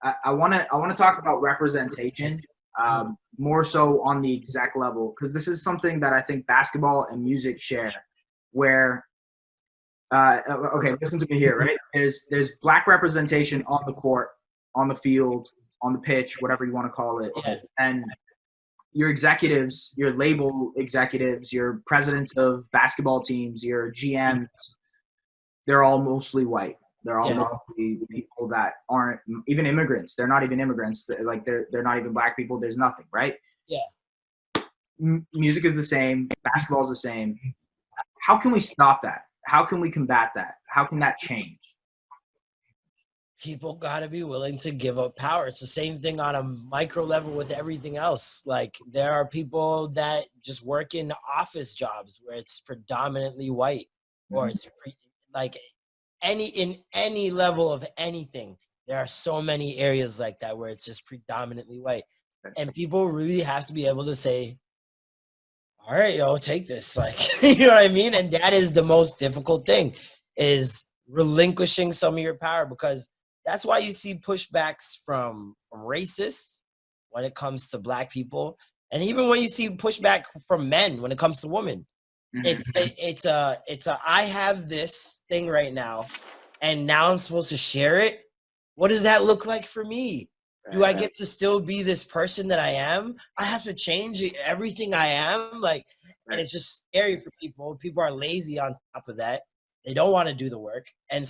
I want to talk about representation, more so on the exec level, because this is something that I think basketball and music share. Where okay, listen to me here, right? There's black representation on the court, on the field, on the pitch, whatever you want to call it, Yeah. and your executives, your label executives, your presidents of basketball teams, your GMs, they're all mostly white. They're all Yeah. mostly people that aren't even immigrants. They're not even immigrants. Like they're not even black people. There's nothing, right? Yeah. Music is the same. Basketball is the same. How can we stop that? How can we combat that? How can that change? People got to be willing to give up power. It's the same thing on a micro level with everything else. Like, there are people that just work in office jobs where it's predominantly white, or it's like in any level of anything. There are so many areas like that where it's just predominantly white, and people really have to be able to say, all right, yo, take this. Like, you know what I mean? And that is the most difficult thing, is relinquishing some of your power, because that's why you see pushbacks from racists when it comes to black people. And even when you see pushback from men when it comes to women, it's a I have this thing right now, and now I'm supposed to share it. What does that look like for me? Do I get to still be this person that I am? I have to change everything I am? Like, and it's just scary for people. People are lazy on top of that. They don't want to do the work. And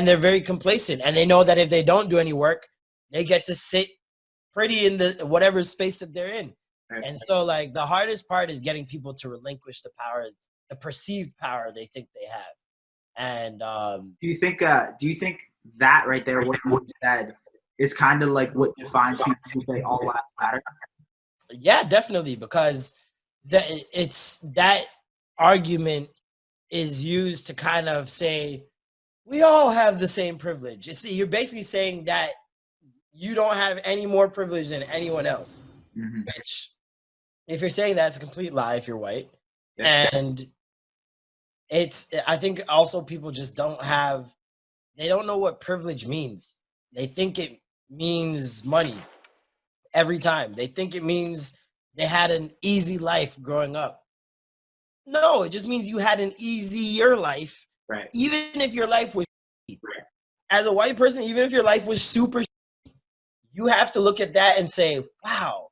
they're very complacent. And they know that if they don't do any work, they get to sit pretty in the whatever space that they're in. And so, like, the hardest part is getting people to relinquish the power, the perceived power they think they have. And do you think that right there, what you said, is kind of like what defines people who say all lives matter? Yeah, definitely, because that argument is used to kind of say we all have the same privilege. You're basically saying that you don't have any more privilege than anyone else, which, if you're saying that, it's a complete lie if you're white. And I think also people just they don't know what privilege means. They think it means money every time. They think it means they had an easy life growing up. No, it just means you had an easier life. Right. Even if your life was as a white person, even if your life was super, you have to look at that and say, wow,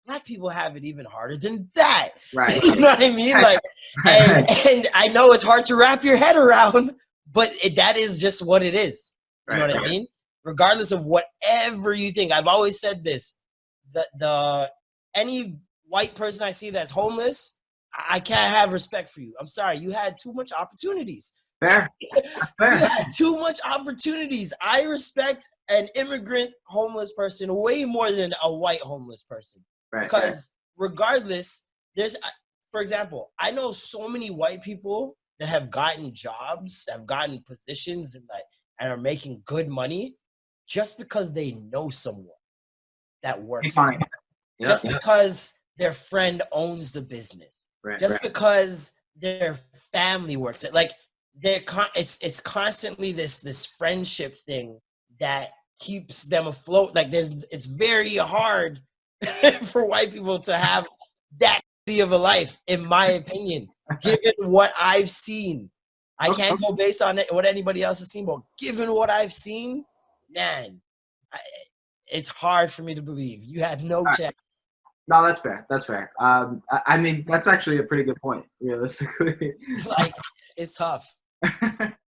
black people have it even harder than that. Right. You know what I mean? Like, and I know it's hard to wrap your head around, but that is just what it is. You know what I mean? Regardless of whatever you think. I've always said this. Any white person I see that's homeless, I can't have respect for you. I'm sorry. You had too much opportunities. Fair. You had too much opportunities. I respect an immigrant homeless person way more than a white homeless person. Because regardless, for example, I know so many white people that have gotten jobs, have gotten positions, and are making good money just because they know someone that works. Just because their friend owns the business. Just because their family works it. Like, it's constantly this friendship thing that keeps them afloat. Like, it's very hard for white people to have that of a life, in my opinion, given what I've seen. I can't go based on what anybody else has seen, but given what I've seen, man, it's hard for me to believe you had no chance. No, that's fair. That's fair. I mean, that's actually a pretty good point, realistically. Like, it's tough.